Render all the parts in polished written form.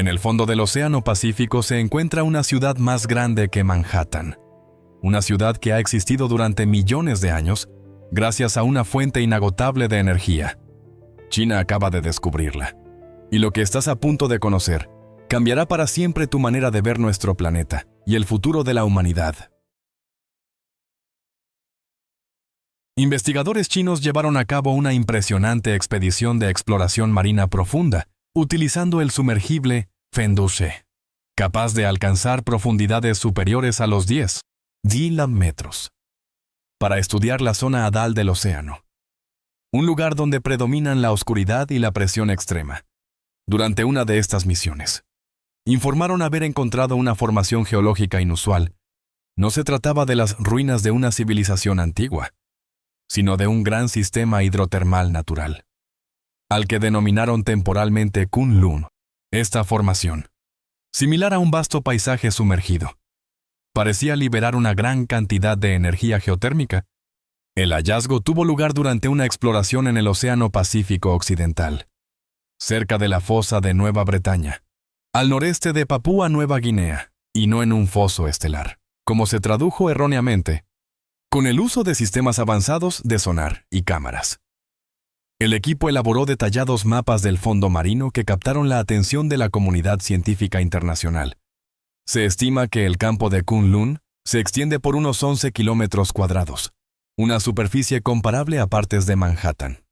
En el fondo del Océano Pacífico se encuentra una ciudad más grande que Manhattan. Una ciudad que ha existido durante millones de años gracias a una fuente inagotable de energía. China acaba de descubrirla. Y lo que estás a punto de conocer cambiará para siempre tu manera de ver nuestro planeta y el futuro de la humanidad. Investigadores chinos llevaron a cabo una impresionante expedición de exploración marina profunda, utilizando el sumergible Fendoushe, capaz de alcanzar profundidades superiores a los 10 metros, para estudiar la zona hadal del océano, un lugar donde predominan la oscuridad y la presión extrema. Durante una de estas misiones, informaron haber encontrado una formación geológica inusual. No se trataba de las ruinas de una civilización antigua, sino de un gran sistema hidrotermal natural, al que denominaron temporalmente Kunlun. Esta formación, similar a un vasto paisaje sumergido, parecía liberar una gran cantidad de energía geotérmica. El hallazgo tuvo lugar durante una exploración en el Océano Pacífico Occidental, cerca de la fosa de Nueva Bretaña, al noreste de Papúa Nueva Guinea, y no en un foso estelar, como se tradujo erróneamente, con el uso de sistemas avanzados de sonar y cámaras. El equipo elaboró detallados mapas del fondo marino que captaron la atención de la comunidad científica internacional. Se estima que el campo de Kunlun se extiende por unos 11 kilómetros cuadrados, una superficie comparable a partes de Manhattan,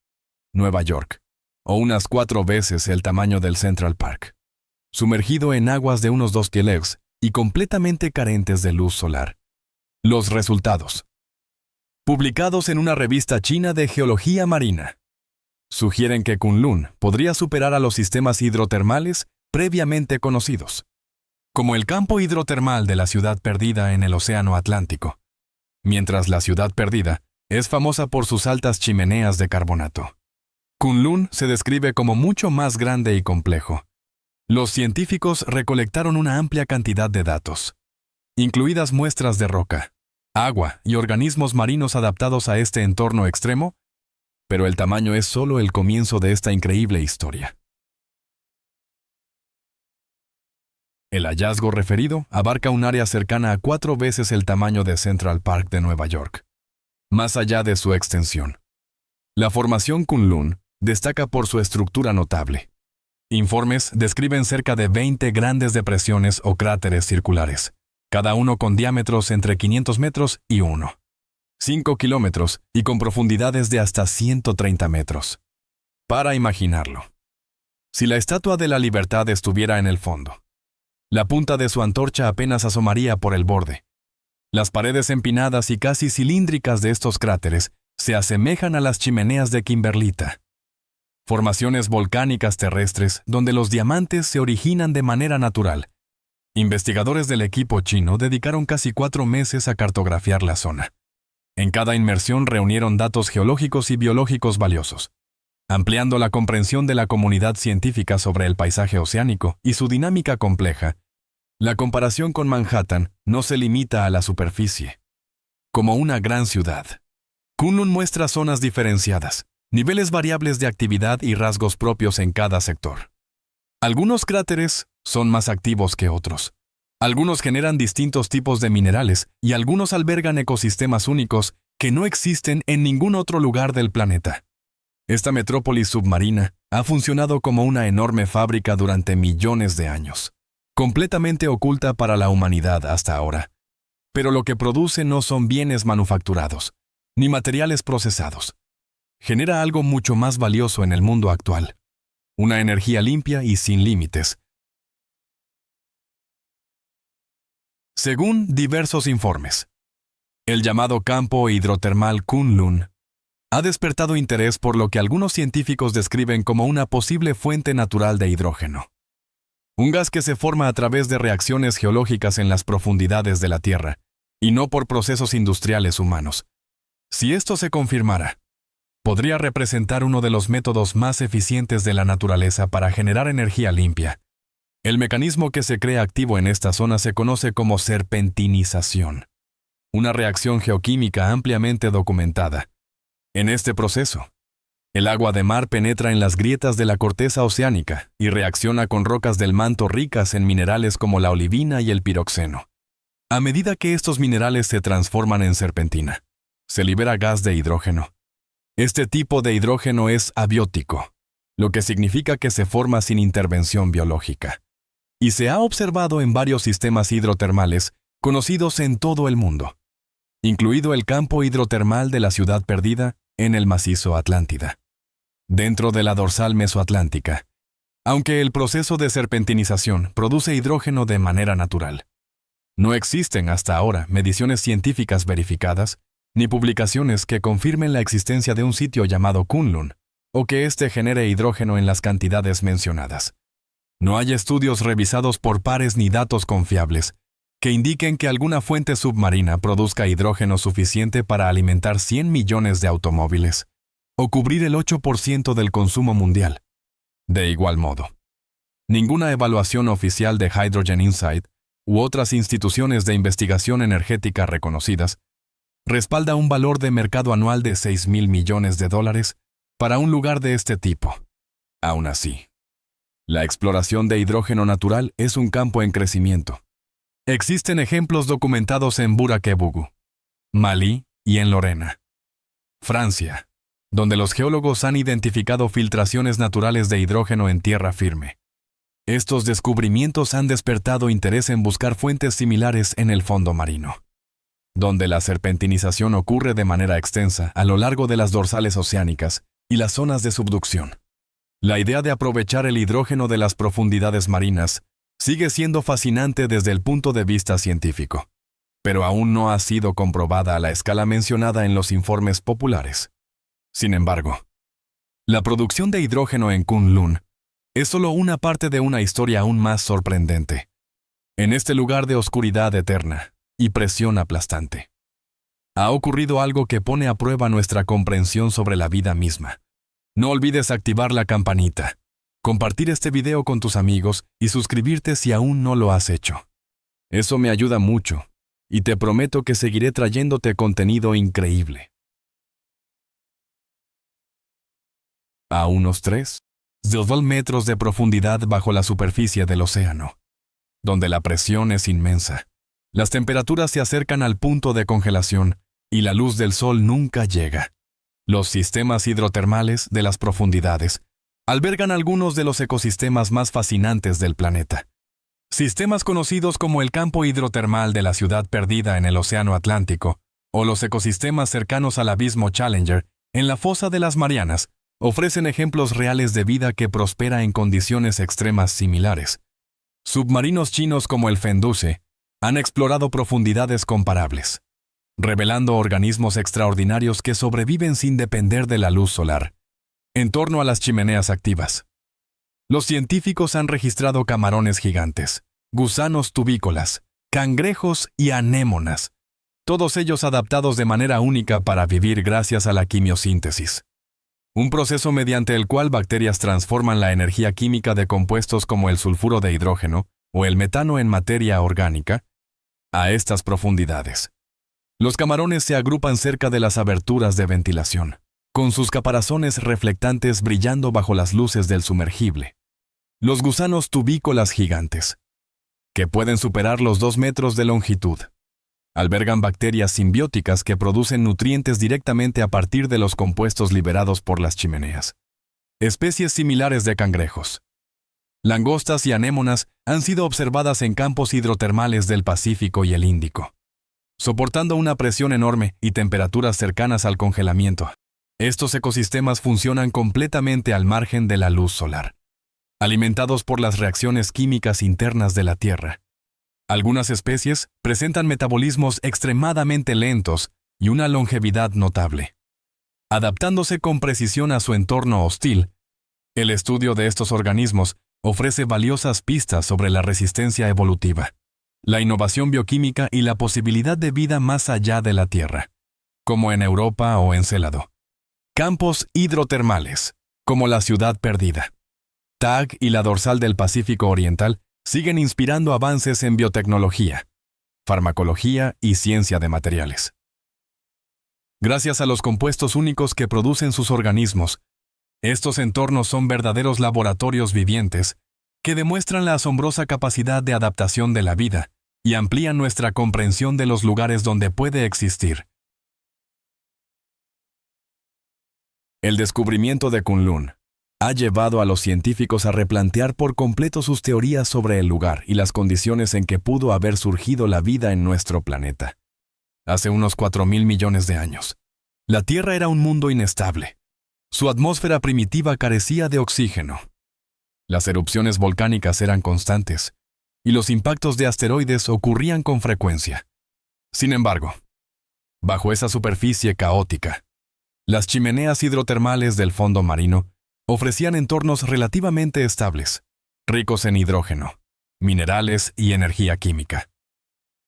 Nueva York, o unas 4 veces el tamaño del Central Park, sumergido en aguas de unos 2 kilometros y completamente carentes de luz solar. Los resultados, publicados en una revista china de geología marina, sugieren que Kunlun podría superar a los sistemas hidrotermales previamente conocidos, como el campo hidrotermal de la Ciudad Perdida en el Océano Atlántico, mientras la Ciudad Perdida es famosa por sus altas chimeneas de carbonato. Kunlun se describe como mucho más grande y complejo. Los científicos recolectaron una amplia cantidad de datos, incluidas muestras de roca, agua y organismos marinos adaptados a este entorno extremo, pero el tamaño es solo el comienzo de esta increíble historia. El hallazgo referido abarca un área cercana a 4 veces el tamaño de Central Park de Nueva York, más allá de su extensión. La formación Kunlun destaca por su estructura notable. Informes describen cerca de 20 grandes depresiones o cráteres circulares, cada uno con diámetros entre 500 metros y 5 kilómetros y con profundidades de hasta 130 metros. Para imaginarlo, si la Estatua de la Libertad estuviera en el fondo, la punta de su antorcha apenas asomaría por el borde. Las paredes empinadas y casi cilíndricas de estos cráteres se asemejan a las chimeneas de Kimberlita, formaciones volcánicas terrestres donde los diamantes se originan de manera natural. Investigadores del equipo chino dedicaron casi 4 meses a cartografiar la zona. En cada inmersión reunieron datos geológicos y biológicos valiosos, ampliando la comprensión de la comunidad científica sobre el paisaje oceánico y su dinámica compleja. La comparación con Manhattan no se limita a la superficie. Como una gran ciudad, Kunlun muestra zonas diferenciadas, niveles variables de actividad y rasgos propios en cada sector. Algunos cráteres son más activos que otros. Algunos generan distintos tipos de minerales y algunos albergan ecosistemas únicos que no existen en ningún otro lugar del planeta. Esta metrópolis submarina ha funcionado como una enorme fábrica durante millones de años, completamente oculta para la humanidad hasta ahora. Pero lo que produce no son bienes manufacturados, ni materiales procesados. Genera algo mucho más valioso en el mundo actual: una energía limpia y sin límites. Según diversos informes, el llamado campo hidrotermal Kunlun ha despertado interés por lo que algunos científicos describen como una posible fuente natural de hidrógeno, un gas que se forma a través de reacciones geológicas en las profundidades de la Tierra, y no por procesos industriales humanos. Si esto se confirmara, podría representar uno de los métodos más eficientes de la naturaleza para generar energía limpia. El mecanismo que se crea activo en esta zona se conoce como serpentinización, una reacción geoquímica ampliamente documentada. En este proceso, El agua de mar penetra en las grietas de la corteza oceánica y reacciona con rocas del manto ricas en minerales como la olivina y el piroxeno. A medida que estos minerales se transforman en serpentina, se libera gas de hidrógeno. Este tipo de hidrógeno es abiótico, lo que significa que se forma sin intervención biológica. Y se ha observado en varios sistemas hidrotermales conocidos en todo el mundo, incluido el campo hidrotermal de la Ciudad Perdida en el macizo Atlántida, dentro de la dorsal mesoatlántica, aunque el proceso de serpentinización produce hidrógeno de manera natural. No existen hasta ahora mediciones científicas verificadas ni publicaciones que confirmen la existencia de un sitio llamado Kunlun o que éste genere hidrógeno en las cantidades mencionadas. No hay estudios revisados por pares ni datos confiables que indiquen que alguna fuente submarina produzca hidrógeno suficiente para alimentar 100 millones de automóviles o cubrir el 8% del consumo mundial. De igual modo, ninguna evaluación oficial de Hydrogen Insight u otras instituciones de investigación energética reconocidas respalda un valor de mercado anual de 6.000 millones de dólares para un lugar de este tipo. Aún así, la exploración de hidrógeno natural es un campo en crecimiento. Existen ejemplos documentados en Buraquebugu, Malí y en Lorena, Francia, donde los geólogos han identificado filtraciones naturales de hidrógeno en tierra firme. Estos descubrimientos han despertado interés en buscar fuentes similares en el fondo marino, donde la serpentinización ocurre de manera extensa a lo largo de las dorsales oceánicas y las zonas de subducción. La idea de aprovechar el hidrógeno de las profundidades marinas sigue siendo fascinante desde el punto de vista científico, pero aún no ha sido comprobada a la escala mencionada en los informes populares. Sin embargo, la producción de hidrógeno en Kunlun es solo una parte de una historia aún más sorprendente. En este lugar de oscuridad eterna y presión aplastante, ha ocurrido algo que pone a prueba nuestra comprensión sobre la vida misma. No olvides activar la campanita, compartir este video con tus amigos y suscribirte si aún no lo has hecho. Eso me ayuda mucho y te prometo que seguiré trayéndote contenido increíble. A unos 3,2 metros de profundidad bajo la superficie del océano, donde la presión es inmensa, las temperaturas se acercan al punto de congelación y la luz del sol nunca llega. Los sistemas hidrotermales de las profundidades albergan algunos de los ecosistemas más fascinantes del planeta. Sistemas conocidos como el campo hidrotermal de la Ciudad Perdida en el Océano Atlántico o los ecosistemas cercanos al abismo Challenger en la fosa de las Marianas ofrecen ejemplos reales de vida que prospera en condiciones extremas similares. Submarinos chinos como el Fenduce han explorado profundidades comparables, revelando organismos extraordinarios que sobreviven sin depender de la luz solar, en torno a las chimeneas activas. Los científicos han registrado camarones gigantes, gusanos tubícolas, cangrejos y anémonas, todos ellos adaptados de manera única para vivir gracias a la quimiosíntesis, un proceso mediante el cual bacterias transforman la energía química de compuestos como el sulfuro de hidrógeno o el metano en materia orgánica. A estas profundidades, los camarones se agrupan cerca de las aberturas de ventilación, con sus caparazones reflectantes brillando bajo las luces del sumergible. Los gusanos tubícolas gigantes, que pueden superar los 2 metros de longitud, albergan bacterias simbióticas que producen nutrientes directamente a partir de los compuestos liberados por las chimeneas. Especies similares de cangrejos, langostas y anémonas han sido observadas en campos hidrotermales del Pacífico y el Índico, soportando una presión enorme y temperaturas cercanas al congelamiento. Estos ecosistemas funcionan completamente al margen de la luz solar, alimentados por las reacciones químicas internas de la Tierra. Algunas especies presentan metabolismos extremadamente lentos y una longevidad notable, adaptándose con precisión a su entorno hostil. El estudio de estos organismos ofrece valiosas pistas sobre la resistencia evolutiva, la innovación bioquímica y la posibilidad de vida más allá de la Tierra, como en Europa o Encélado. Campos hidrotermales, como la Ciudad Perdida, TAG y la dorsal del Pacífico Oriental siguen inspirando avances en biotecnología, farmacología y ciencia de materiales. Gracias a los compuestos únicos que producen sus organismos, Estos entornos son verdaderos laboratorios vivientes que demuestran la asombrosa capacidad de adaptación de la vida y amplían nuestra comprensión de los lugares donde puede existir. El descubrimiento de Kunlun ha llevado a los científicos a replantear por completo sus teorías sobre el lugar y las condiciones en que pudo haber surgido la vida en nuestro planeta. Hace unos 4.000 millones de años, la Tierra era un mundo inestable. Su atmósfera primitiva carecía de oxígeno. Las erupciones volcánicas eran constantes, y los impactos de asteroides ocurrían con frecuencia. Sin embargo, bajo esa superficie caótica, las chimeneas hidrotermales del fondo marino ofrecían entornos relativamente estables, ricos en hidrógeno, minerales y energía química.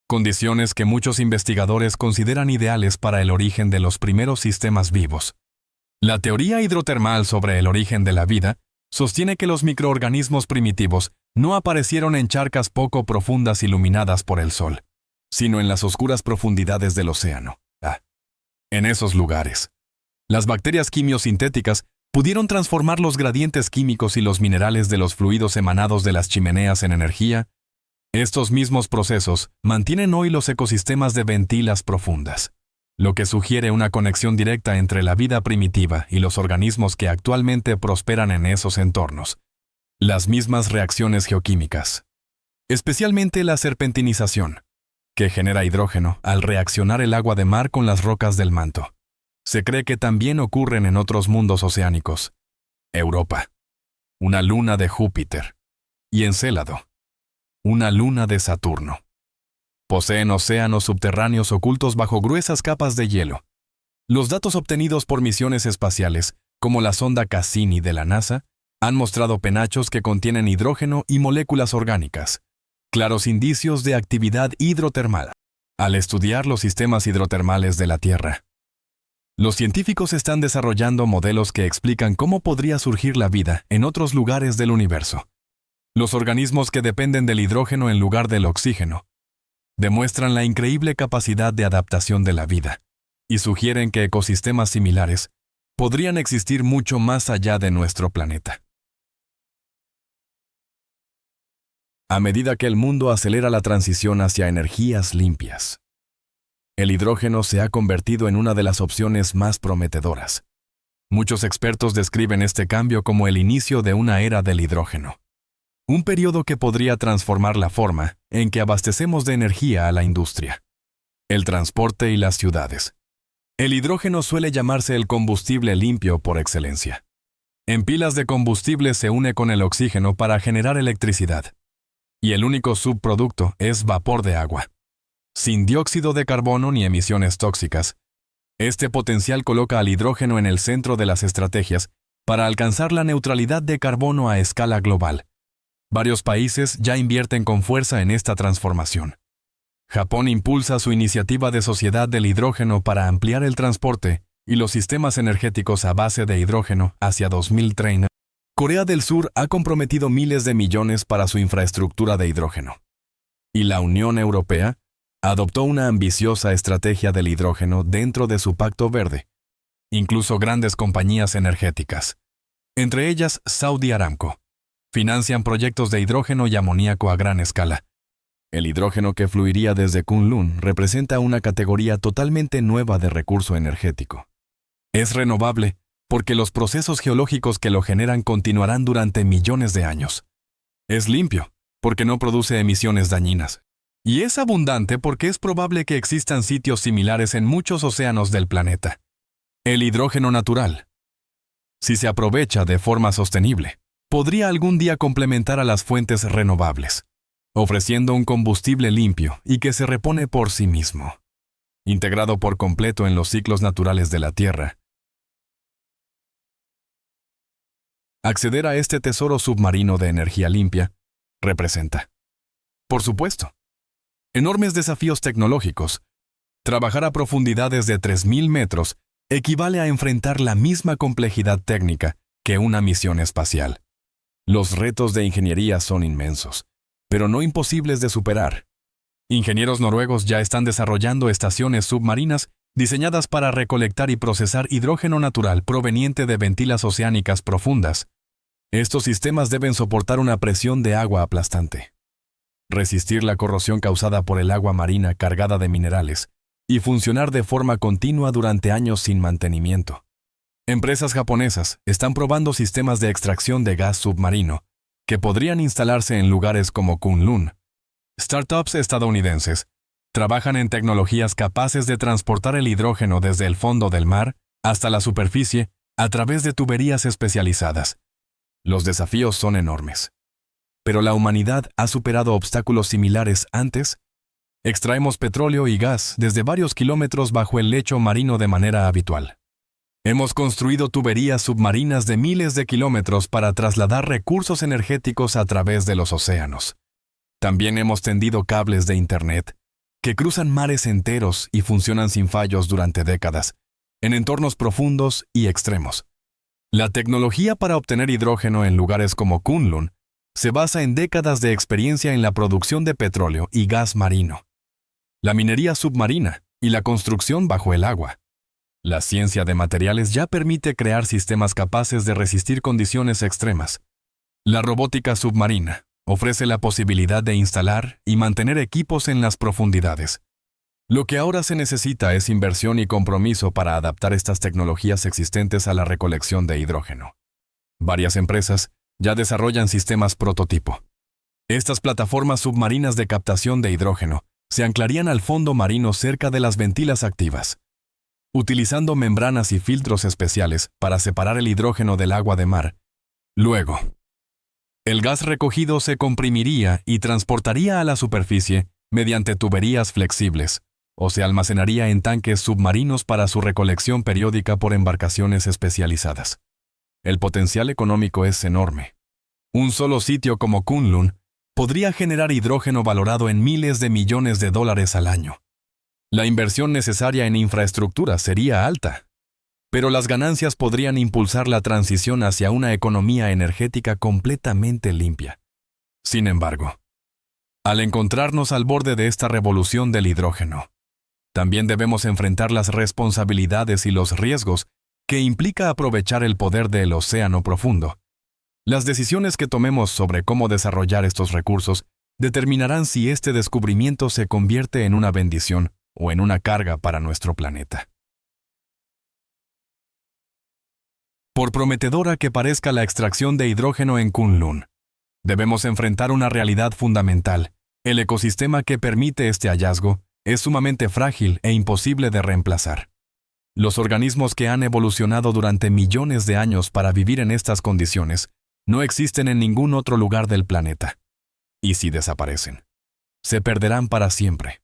Condiciones que muchos investigadores consideran ideales para el origen de los primeros sistemas vivos. La teoría hidrotermal sobre el origen de la vida sostiene que los microorganismos primitivos no aparecieron en charcas poco profundas iluminadas por el sol, sino en las oscuras profundidades del océano. En esos lugares, las bacterias quimiosintéticas pudieron transformar los gradientes químicos y los minerales de los fluidos emanados de las chimeneas en energía. Estos mismos procesos mantienen hoy los ecosistemas de ventilas profundas, lo que sugiere una conexión directa entre la vida primitiva y los organismos que actualmente prosperan en esos entornos. Las mismas reacciones geoquímicas, especialmente la serpentinización, que genera hidrógeno al reaccionar el agua de mar con las rocas del manto. Se cree que también ocurren en otros mundos oceánicos. Europa, una luna de Júpiter, y Encélado, una luna de Saturno. Poseen océanos subterráneos ocultos bajo gruesas capas de hielo. Los datos obtenidos por misiones espaciales, como la sonda Cassini de la NASA, han mostrado penachos que contienen hidrógeno y moléculas orgánicas, claros indicios de actividad hidrotermal. Al estudiar los sistemas hidrotermales de la Tierra, los científicos están desarrollando modelos que explican cómo podría surgir la vida en otros lugares del universo. Los organismos que dependen del hidrógeno en lugar del oxígeno demuestran la increíble capacidad de adaptación de la vida y sugieren que ecosistemas similares podrían existir mucho más allá de nuestro planeta. A medida que el mundo acelera la transición hacia energías limpias, el hidrógeno se ha convertido en una de las opciones más prometedoras. Muchos expertos describen este cambio como el inicio de una era del hidrógeno, un periodo que podría transformar la forma en que abastecemos de energía a la industria, el transporte y las ciudades. El hidrógeno suele llamarse el combustible limpio por excelencia. En pilas de combustible se une con el oxígeno para generar electricidad, y el único subproducto es vapor de agua. Sin dióxido de carbono ni emisiones tóxicas. Este potencial coloca al hidrógeno en el centro de las estrategias para alcanzar la neutralidad de carbono a escala global. Varios países ya invierten con fuerza en esta transformación. Japón impulsa su iniciativa de sociedad del hidrógeno para ampliar el transporte y los sistemas energéticos a base de hidrógeno hacia 2030. Corea del Sur ha comprometido miles de millones para su infraestructura de hidrógeno. Y la Unión Europea adoptó una ambiciosa estrategia del hidrógeno dentro de su Pacto Verde. Incluso grandes compañías energéticas, entre ellas Saudi Aramco, financian proyectos de hidrógeno y amoníaco a gran escala. El hidrógeno que fluiría desde Kunlun representa una categoría totalmente nueva de recurso energético. Es renovable porque los procesos geológicos que lo generan continuarán durante millones de años. Es limpio porque no produce emisiones dañinas. Y es abundante porque es probable que existan sitios similares en muchos océanos del planeta. El hidrógeno natural, si se aprovecha de forma sostenible, podría algún día complementar a las fuentes renovables, ofreciendo un combustible limpio y que se repone por sí mismo, integrado por completo en los ciclos naturales de la Tierra. Acceder a este tesoro submarino de energía limpia representa, por supuesto, enormes desafíos tecnológicos. Trabajar a profundidades de 3.000 metros equivale a enfrentar la misma complejidad técnica que una misión espacial. Los retos de ingeniería son inmensos, pero no imposibles de superar. Ingenieros noruegos ya están desarrollando estaciones submarinas diseñadas para recolectar y procesar hidrógeno natural proveniente de ventilas oceánicas profundas. Estos sistemas deben soportar una presión de agua aplastante, resistir la corrosión causada por el agua marina cargada de minerales y funcionar de forma continua durante años sin mantenimiento. Empresas japonesas están probando sistemas de extracción de gas submarino que podrían instalarse en lugares como Kunlun. Startups estadounidenses trabajan en tecnologías capaces de transportar el hidrógeno desde el fondo del mar hasta la superficie a través de tuberías especializadas. Los desafíos son enormes. Pero la humanidad ha superado obstáculos similares antes. Extraemos petróleo y gas desde varios kilómetros bajo el lecho marino de manera habitual. Hemos construido tuberías submarinas de miles de kilómetros para trasladar recursos energéticos a través de los océanos. También hemos tendido cables de Internet que cruzan mares enteros y funcionan sin fallos durante décadas, en entornos profundos y extremos. La tecnología para obtener hidrógeno en lugares como Kunlun se basa en décadas de experiencia en la producción de petróleo y gas marino, la minería submarina y la construcción bajo el agua. La ciencia de materiales ya permite crear sistemas capaces de resistir condiciones extremas. La robótica submarina ofrece la posibilidad de instalar y mantener equipos en las profundidades. Lo que ahora se necesita es inversión y compromiso para adaptar estas tecnologías existentes a la recolección de hidrógeno. Varias empresas ya desarrollan sistemas prototipo. Estas plataformas submarinas de captación de hidrógeno se anclarían al fondo marino cerca de las ventilas activas, utilizando membranas y filtros especiales para separar el hidrógeno del agua de mar. Luego, el gas recogido se comprimiría y transportaría a la superficie mediante tuberías flexibles, o se almacenaría en tanques submarinos para su recolección periódica por embarcaciones especializadas. El potencial económico es enorme. Un solo sitio como Kunlun podría generar hidrógeno valorado en miles de millones de dólares al año. La inversión necesaria en infraestructura sería alta, pero las ganancias podrían impulsar la transición hacia una economía energética completamente limpia. Sin embargo, al encontrarnos al borde de esta revolución del hidrógeno, también debemos enfrentar las responsabilidades y los riesgos que implica aprovechar el poder del océano profundo. Las decisiones que tomemos sobre cómo desarrollar estos recursos determinarán si este descubrimiento se convierte en una bendición o en una carga para nuestro planeta. Por prometedora que parezca la extracción de hidrógeno en Kunlun, debemos enfrentar una realidad fundamental. El ecosistema que permite este hallazgo es sumamente frágil e imposible de reemplazar. Los organismos que han evolucionado durante millones de años para vivir en estas condiciones no existen en ningún otro lugar del planeta. Y si desaparecen, se perderán para siempre.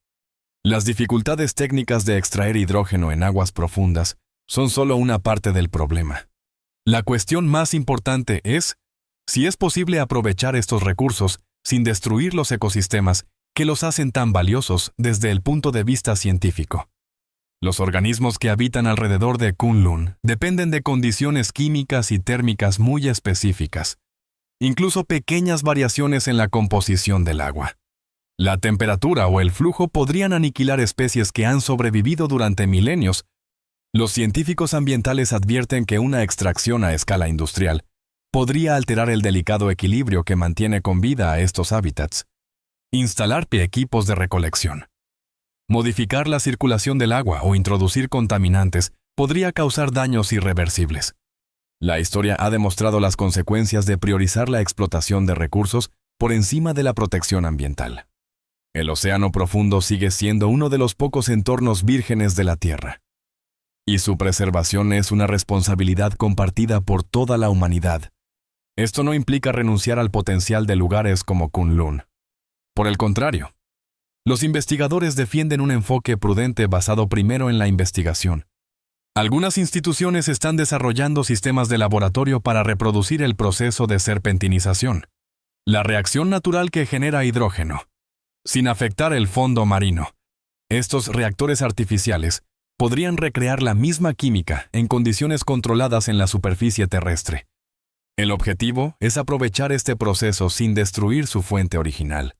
Las dificultades técnicas de extraer hidrógeno en aguas profundas son solo una parte del problema. La cuestión más importante es si es posible aprovechar estos recursos sin destruir los ecosistemas que los hacen tan valiosos desde el punto de vista científico. Los organismos que habitan alrededor de Kunlun dependen de condiciones químicas y térmicas muy específicas, incluso pequeñas variaciones en la composición del agua. La temperatura o el flujo podrían aniquilar especies que han sobrevivido durante milenios. Los científicos ambientales advierten que una extracción a escala industrial podría alterar el delicado equilibrio que mantiene con vida a estos hábitats. Instalar equipos de recolección, modificar la circulación del agua o introducir contaminantes podría causar daños irreversibles. La historia ha demostrado las consecuencias de priorizar la explotación de recursos por encima de la protección ambiental. El océano profundo sigue siendo uno de los pocos entornos vírgenes de la Tierra, y su preservación es una responsabilidad compartida por toda la humanidad. Esto no implica renunciar al potencial de lugares como Kunlun. Por el contrario, los investigadores defienden un enfoque prudente basado primero en la investigación. Algunas instituciones están desarrollando sistemas de laboratorio para reproducir el proceso de serpentinización, la reacción natural que genera hidrógeno, sin afectar el fondo marino. Estos reactores artificiales podrían recrear la misma química en condiciones controladas en la superficie terrestre. El objetivo es aprovechar este proceso sin destruir su fuente original.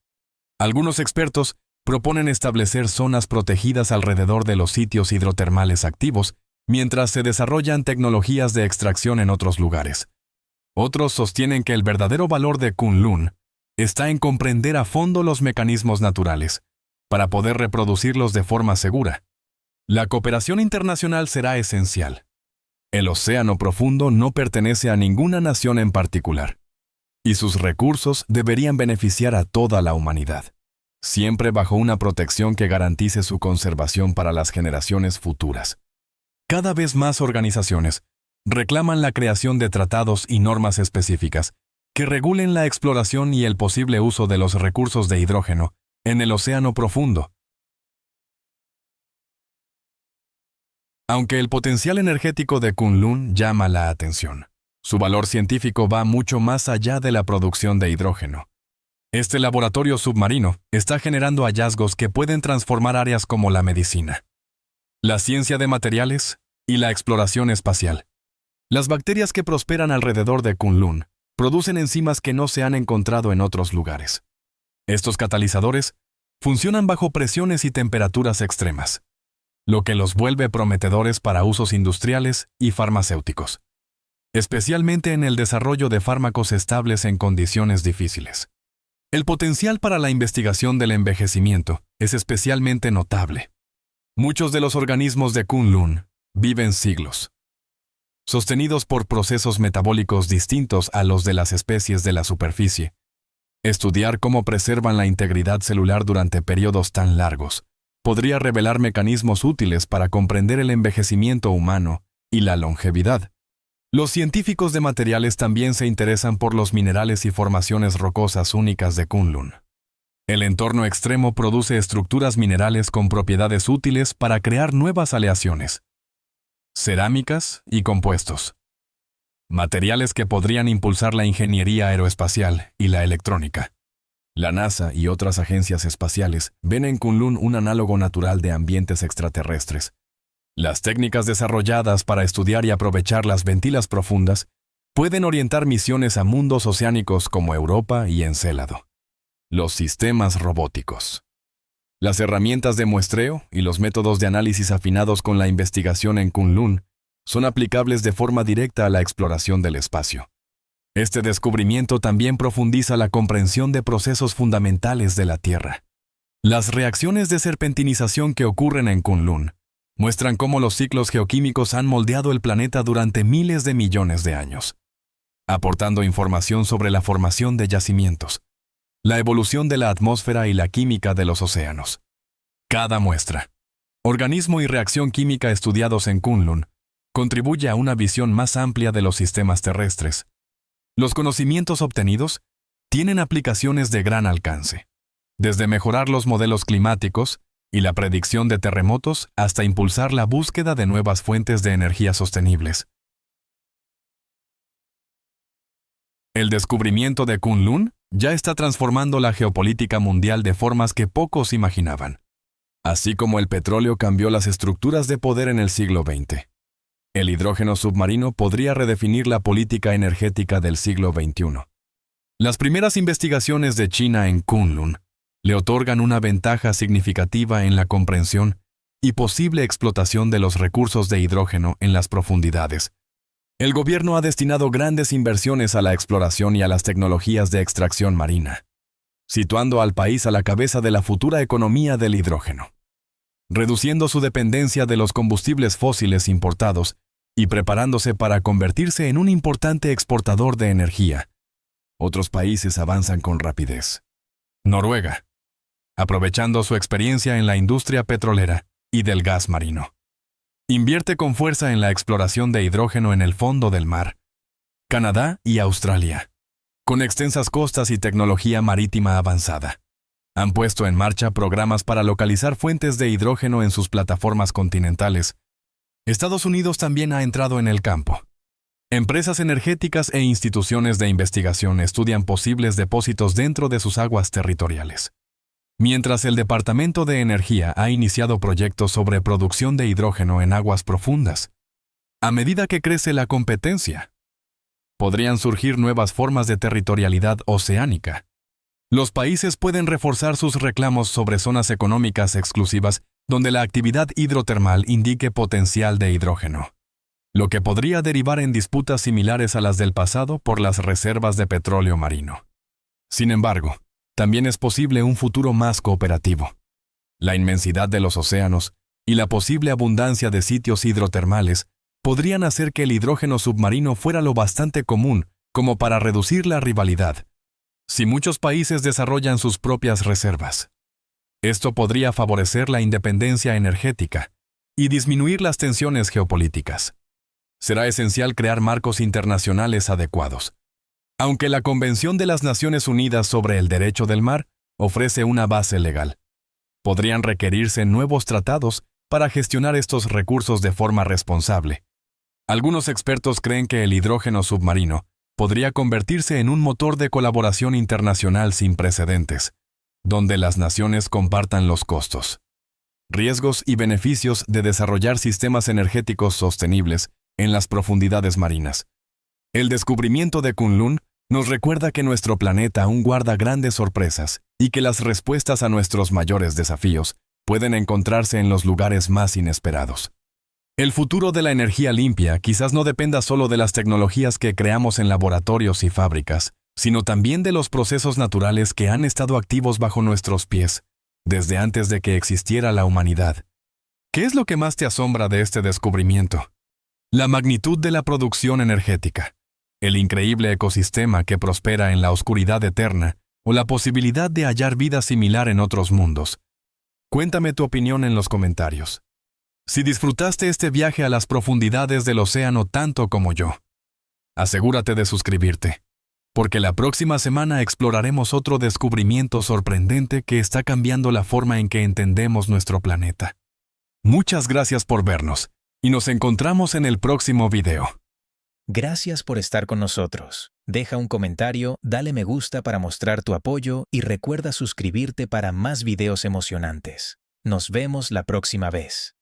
Algunos expertos proponen establecer zonas protegidas alrededor de los sitios hidrotermales activos, mientras se desarrollan tecnologías de extracción en otros lugares. Otros sostienen que el verdadero valor de Kunlun está en comprender a fondo los mecanismos naturales, para poder reproducirlos de forma segura. La cooperación internacional será esencial. El océano profundo no pertenece a ninguna nación en particular, y sus recursos deberían beneficiar a toda la humanidad, siempre bajo una protección que garantice su conservación para las generaciones futuras. Cada vez más organizaciones reclaman la creación de tratados y normas específicas que regulen la exploración y el posible uso de los recursos de hidrógeno en el océano profundo. Aunque el potencial energético de Kunlun llama la atención, su valor científico va mucho más allá de la producción de hidrógeno. Este laboratorio submarino está generando hallazgos que pueden transformar áreas como la medicina, la ciencia de materiales y la exploración espacial. Las bacterias que prosperan alrededor de Kunlun producen enzimas que no se han encontrado en otros lugares. Estos catalizadores funcionan bajo presiones y temperaturas extremas, lo que los vuelve prometedores para usos industriales y farmacéuticos, especialmente en el desarrollo de fármacos estables en condiciones difíciles. El potencial para la investigación del envejecimiento es especialmente notable. Muchos de los organismos de Kunlun viven siglos, sostenidos por procesos metabólicos distintos a los de las especies de la superficie. Estudiar cómo preservan la integridad celular durante periodos tan largos podría revelar mecanismos útiles para comprender el envejecimiento humano y la longevidad. Los científicos de materiales también se interesan por los minerales y formaciones rocosas únicas de Kunlun. El entorno extremo produce estructuras minerales con propiedades útiles para crear nuevas aleaciones, cerámicas y compuestos. Materiales que podrían impulsar la ingeniería aeroespacial y la electrónica. La NASA y otras agencias espaciales ven en Kunlun un análogo natural de ambientes extraterrestres. Las técnicas desarrolladas para estudiar y aprovechar las ventilas profundas pueden orientar misiones a mundos oceánicos como Europa y Encélado. Los sistemas robóticos. Las herramientas de muestreo y los métodos de análisis afinados con la investigación en Kunlun son aplicables de forma directa a la exploración del espacio. Este descubrimiento también profundiza la comprensión de procesos fundamentales de la Tierra. Las reacciones de serpentinización que ocurren en Kunlun muestran cómo los ciclos geoquímicos han moldeado el planeta durante miles de millones de años, aportando información sobre la formación de yacimientos, la evolución de la atmósfera y la química de los océanos. Cada muestra, organismo y reacción química estudiados en Kunlun contribuye a una visión más amplia de los sistemas terrestres. Los conocimientos obtenidos tienen aplicaciones de gran alcance, desde mejorar los modelos climáticos y la predicción de terremotos hasta impulsar la búsqueda de nuevas fuentes de energía sostenibles. El descubrimiento de Kunlun ya está transformando la geopolítica mundial de formas que pocos imaginaban. Así como el petróleo cambió las estructuras de poder en el siglo XX. El hidrógeno submarino podría redefinir la política energética del siglo XXI. Las primeras investigaciones de China en Kunlun le otorgan una ventaja significativa en la comprensión y posible explotación de los recursos de hidrógeno en las profundidades. El gobierno ha destinado grandes inversiones a la exploración y a las tecnologías de extracción marina, situando al país a la cabeza de la futura economía del hidrógeno, reduciendo su dependencia de los combustibles fósiles importados y preparándose para convertirse en un importante exportador de energía. Otros países avanzan con rapidez. Noruega, aprovechando su experiencia en la industria petrolera y del gas marino, invierte con fuerza en la exploración de hidrógeno en el fondo del mar. Canadá y Australia, con extensas costas y tecnología marítima avanzada, han puesto en marcha programas para localizar fuentes de hidrógeno en sus plataformas continentales. Estados Unidos también ha entrado en el campo. Empresas energéticas e instituciones de investigación estudian posibles depósitos dentro de sus aguas territoriales. Mientras el Departamento de Energía ha iniciado proyectos sobre producción de hidrógeno en aguas profundas. A medida que crece la competencia, podrían surgir nuevas formas de territorialidad oceánica, Los países pueden reforzar sus reclamos sobre zonas económicas exclusivas donde la actividad hidrotermal indique potencial de hidrógeno, lo que podría derivar en disputas similares a las del pasado por las reservas de petróleo marino. Sin embargo, también es posible un futuro más cooperativo. La inmensidad de los océanos y la posible abundancia de sitios hidrotermales podrían hacer que el hidrógeno submarino fuera lo bastante común como para reducir la rivalidad, si muchos países desarrollan sus propias reservas. Esto podría favorecer la independencia energética y disminuir las tensiones geopolíticas. Será esencial crear marcos internacionales adecuados. Aunque la Convención de las Naciones Unidas sobre el Derecho del Mar ofrece una base legal, podrían requerirse nuevos tratados para gestionar estos recursos de forma responsable. Algunos expertos creen que el hidrógeno submarino podría convertirse en un motor de colaboración internacional sin precedentes, donde las naciones compartan los costos, riesgos y beneficios de desarrollar sistemas energéticos sostenibles en las profundidades marinas. El descubrimiento de Kunlun nos recuerda que nuestro planeta aún guarda grandes sorpresas y que las respuestas a nuestros mayores desafíos pueden encontrarse en los lugares más inesperados. El futuro de la energía limpia quizás no dependa solo de las tecnologías que creamos en laboratorios y fábricas, sino también de los procesos naturales que han estado activos bajo nuestros pies, desde antes de que existiera la humanidad. ¿Qué es lo que más te asombra de este descubrimiento? La magnitud de la producción energética, el increíble ecosistema que prospera en la oscuridad eterna o la posibilidad de hallar vida similar en otros mundos. Cuéntame tu opinión en los comentarios. Si disfrutaste este viaje a las profundidades del océano tanto como yo, asegúrate de suscribirte, porque la próxima semana exploraremos otro descubrimiento sorprendente que está cambiando la forma en que entendemos nuestro planeta. Muchas gracias por vernos, y nos encontramos en el próximo video. Gracias por estar con nosotros. Deja un comentario, dale me gusta para mostrar tu apoyo y recuerda suscribirte para más videos emocionantes. Nos vemos la próxima vez.